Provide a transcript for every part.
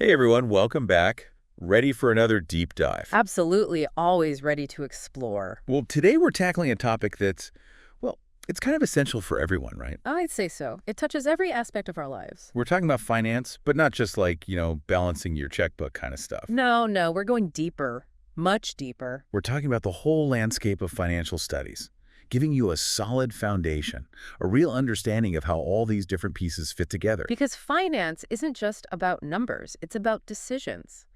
Hey everyone, welcome back. Ready for another deep dive. Absolutely, always ready to explore. Well, today we're tackling a topic it's kind of essential for everyone, right? I'd say so. It touches every aspect of our lives. We're talking about finance, but not just like, balancing your checkbook kind of stuff. No, we're going deeper, much deeper. We're talking about the whole landscape of financial studies, giving you a solid foundation, a real understanding of how all these different pieces fit together. Because finance isn't just about numbers, it's about decisions,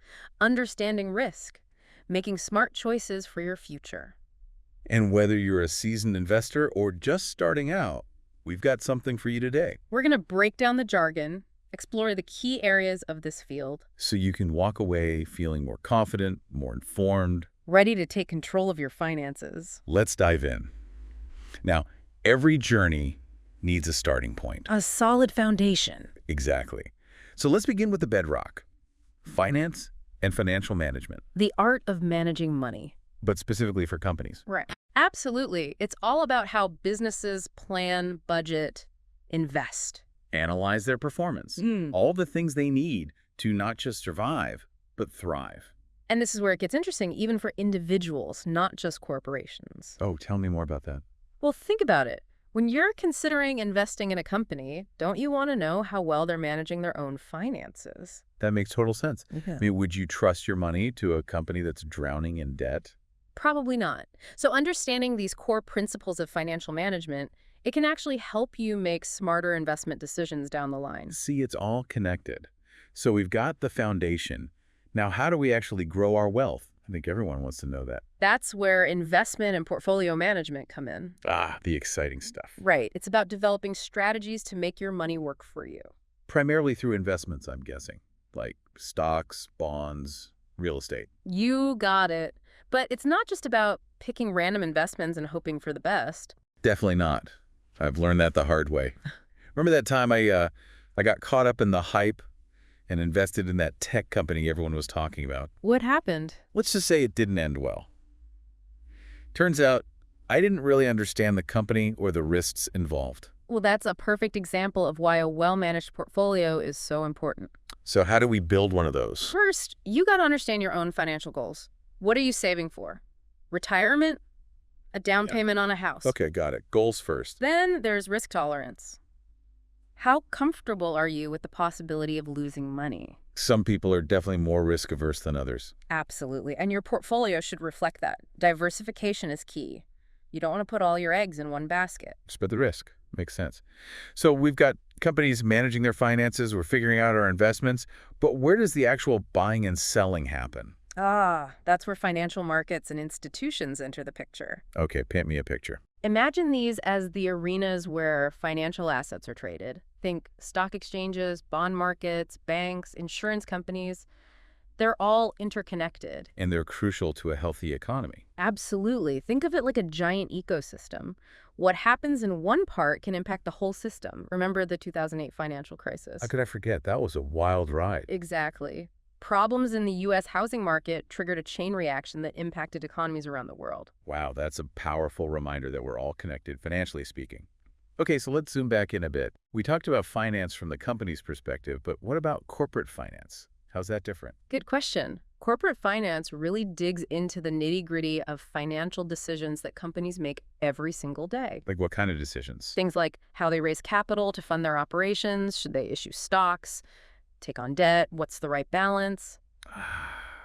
understanding risk, making smart choices for your future. And whether you're a seasoned investor or just starting out, we've got something for you today. We're going to break down the jargon, explore the key areas of this field, So you can walk away feeling more confident, more informed. ready to take control of your finances. Let's dive in. Now, every journey needs a starting point. A solid foundation. Exactly. So let's begin with the bedrock: finance and financial management, The art of managing money. but specifically for companies. Right. Absolutely. It's all about how businesses plan, budget, invest. Analyze their performance. All the things they need to not just survive, but thrive. And this is where it gets interesting, even for individuals, not just corporations. Oh, tell me more about that. Well, think about it. When you're considering investing in a company, don't you want to know how well they're managing their own finances? That makes total sense. Yeah. I mean, would you trust your money to a company that's drowning in debt? Probably not. So understanding these core principles of financial management, it can actually help you make smarter investment decisions down the line. See, it's all connected. So we've got the foundation. Now, how do we actually grow our wealth? I think everyone wants to know that. That's where investment and portfolio management come in. Ah, the exciting stuff. Right. It's about developing strategies to make your money work for you. Primarily through investments, I'm guessing, like stocks, bonds, real estate. You got it. But it's not just about picking random investments and hoping for the best. Definitely not. I've learned that the hard way. Remember that time I got caught up in the hype and invested in that tech company everyone was talking about? What happened? Let's just say it didn't end well. Turns out I didn't really understand the company or the risks involved. Well, that's a perfect example of why a well-managed portfolio is so important. So how do we build one of those? First, you got to understand your own financial goals. What are you saving for? Retirement? A down payment on a house? Okay, got it. Goals first. Then there's risk tolerance. How comfortable are you with the possibility of losing money? Some people are definitely more risk averse than others. Absolutely. And your portfolio should reflect that. Diversification is key. You don't want to put all your eggs in one basket. Spread the risk. Makes sense. So we've got companies managing their finances. We're figuring out our investments. But where does the actual buying and selling happen? That's where financial markets and institutions enter the picture. Okay, paint me a picture. Imagine these as the arenas where financial assets are traded. Think stock exchanges, bond markets, banks, insurance companies. They're all interconnected. And they're crucial to a healthy economy. Absolutely. Think of it like a giant ecosystem. What happens in one part can impact the whole system. Remember the 2008 financial crisis? How could I forget? That was a wild ride. Exactly. Problems in the U.S. housing market triggered a chain reaction that impacted economies around the world. Wow, that's a powerful reminder that we're all connected, financially speaking. Okay, so let's zoom back in a bit. We talked about finance from the company's perspective, but what about corporate finance? How's that different? Good question. Corporate finance really digs into the nitty-gritty of financial decisions that companies make every single day. Like what kind of decisions? Things like how they raise capital to fund their operations, should they issue stocks, take on debt, what's the right balance?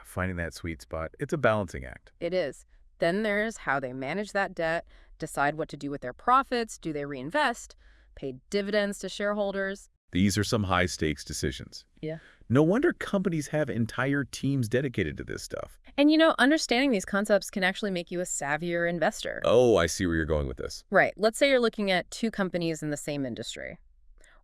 Finding that sweet spot. It's a balancing act. It is. Then there's how they manage that debt, decide what to do with their profits, do they reinvest, pay dividends to shareholders. These are some high-stakes decisions. Yeah. No wonder companies have entire teams dedicated to this stuff. And understanding these concepts can actually make you a savvier investor. Oh, I see where you're going with this. Right. Let's say you're looking at two companies in the same industry.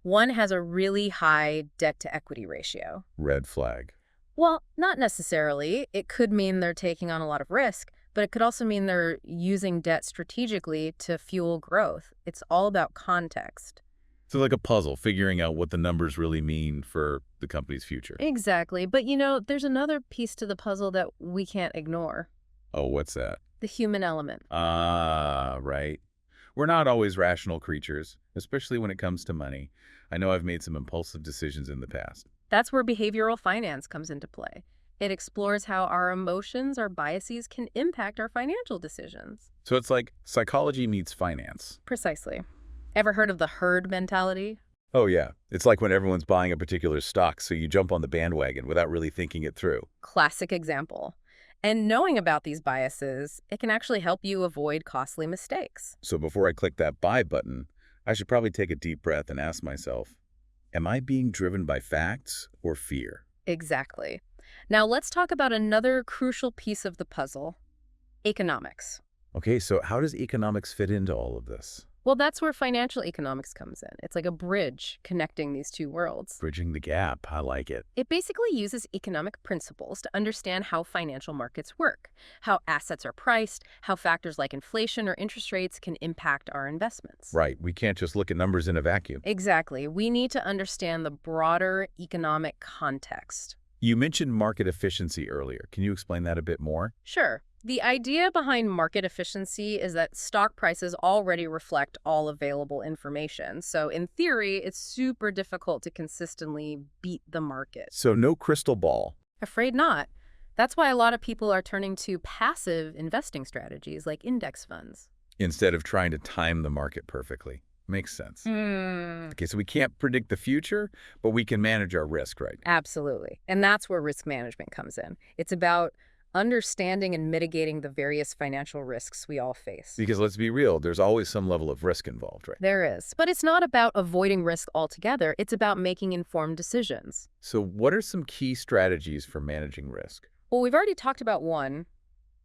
One has a really high debt-to-equity ratio. Red flag. Well, not necessarily. It could mean they're taking on a lot of risk, but it could also mean they're using debt strategically to fuel growth. It's all about context. So like a puzzle, figuring out what the numbers really mean for the company's future. Exactly. But there's another piece to the puzzle that we can't ignore. Oh, what's that? The human element. Ah, right. We're not always rational creatures, especially when it comes to money. I know I've made some impulsive decisions in the past. That's where behavioral finance comes into play. It explores how our emotions or biases can impact our financial decisions. So it's like psychology meets finance. Precisely. Ever heard of the herd mentality? Oh yeah, it's like when everyone's buying a particular stock, so you jump on the bandwagon without really thinking it through. Classic example. And knowing about these biases, it can actually help you avoid costly mistakes. So before I click that buy button, I should probably take a deep breath and ask myself, am I being driven by facts or fear? Exactly. Now let's talk about another crucial piece of the puzzle, economics. Okay, so how does economics fit into all of this? Well, that's where financial economics comes in. It's like a bridge connecting these two worlds. Bridging the gap, I like it. It basically uses economic principles to understand how financial markets work, how assets are priced, how factors like inflation or interest rates can impact our investments. Right, we can't just look at numbers in a vacuum. Exactly. We need to understand the broader economic context. You mentioned market efficiency earlier. Can you explain that a bit more? Sure. The idea behind market efficiency is that stock prices already reflect all available information. So in theory, it's super difficult to consistently beat the market. So no crystal ball. Afraid not. That's why a lot of people are turning to passive investing strategies like index funds. Instead of trying to time the market perfectly. Makes sense. Okay, so we can't predict the future, but we can manage our risk, right? Absolutely. And that's where risk management comes in. It's about understanding and mitigating the various financial risks we all face. Because let's be real, there's always some level of risk involved, right? There is. But it's not about avoiding risk altogether. It's about making informed decisions. So what are some key strategies for managing risk? Well, we've already talked about one,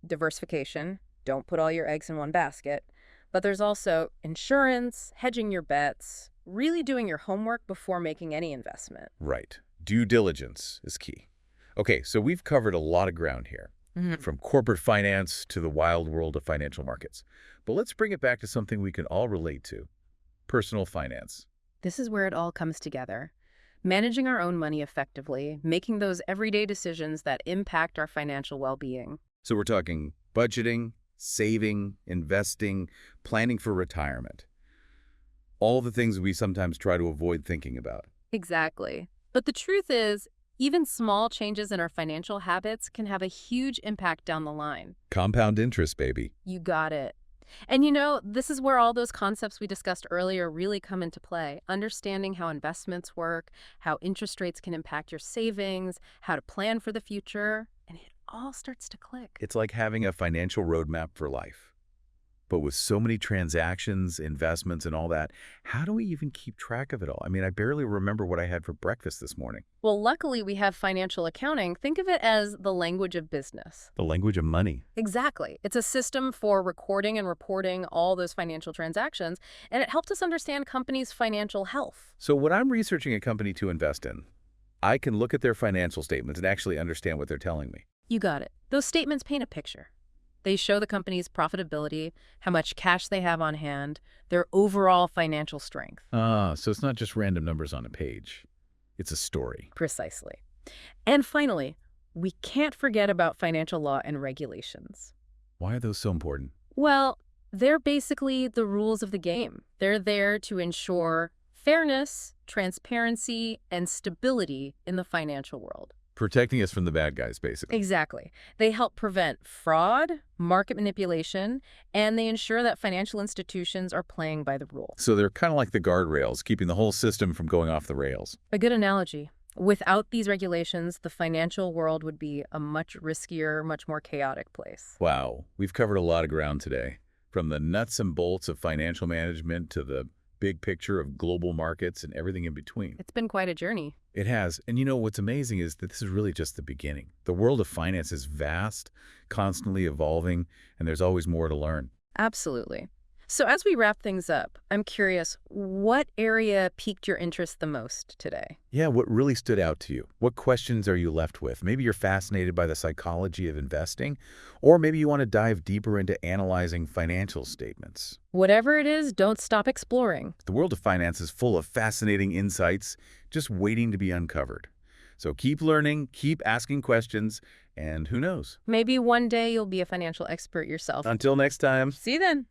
diversification. Don't put all your eggs in one basket. But there's also insurance, hedging your bets, really doing your homework before making any investment. Right. Due diligence is key. Okay, so we've covered a lot of ground here, from corporate finance to the wild world of financial markets. But let's bring it back to something we can all relate to, personal finance. This is where it all comes together. Managing our own money effectively, making those everyday decisions that impact our financial well-being. So we're talking budgeting, saving, investing, planning for retirement. All the things we sometimes try to avoid thinking about. Exactly. But the truth is, even small changes in our financial habits can have a huge impact down the line. Compound interest, baby. You got it. And you know, this is where all those concepts we discussed earlier really come into play. Understanding how investments work, how interest rates can impact your savings, how to plan for the future, and it all starts to click. It's like having a financial roadmap for life. But with so many transactions, investments, and all that, how do we even keep track of it all? I mean, I barely remember what I had for breakfast this morning. Well, luckily we have financial accounting. Think of it as the language of business. The language of money. Exactly. It's a system for recording and reporting all those financial transactions, and it helps us understand companies' financial health. So when I'm researching a company to invest in, I can look at their financial statements and actually understand what they're telling me. You got it. Those statements paint a picture. They show the company's profitability, how much cash they have on hand, their overall financial strength. So it's not just random numbers on a page. It's a story. Precisely. And finally, we can't forget about financial law and regulations. Why are those so important? Well, they're basically the rules of the game. They're there to ensure fairness, transparency, and stability in the financial world. Protecting us from the bad guys, basically. Exactly. They help prevent fraud, market manipulation, and they ensure that financial institutions are playing by the rules. So they're kind of like the guardrails, keeping the whole system from going off the rails. A good analogy. Without these regulations, the financial world would be a much riskier, much more chaotic place. Wow, we've covered a lot of ground today. From the nuts and bolts of financial management to the big picture of global markets and everything in between. It's been quite a journey. It has. And you know, what's amazing is that this is really just the beginning. The world of finance is vast, constantly evolving, and there's always more to learn. Absolutely. So as we wrap things up, I'm curious, what area piqued your interest the most today? Yeah, what really stood out to you? What questions are you left with? Maybe you're fascinated by the psychology of investing, or maybe you want to dive deeper into analyzing financial statements. Whatever it is, don't stop exploring. The world of finance is full of fascinating insights just waiting to be uncovered. So keep learning, keep asking questions, and who knows? Maybe one day you'll be a financial expert yourself. Until next time. See you then.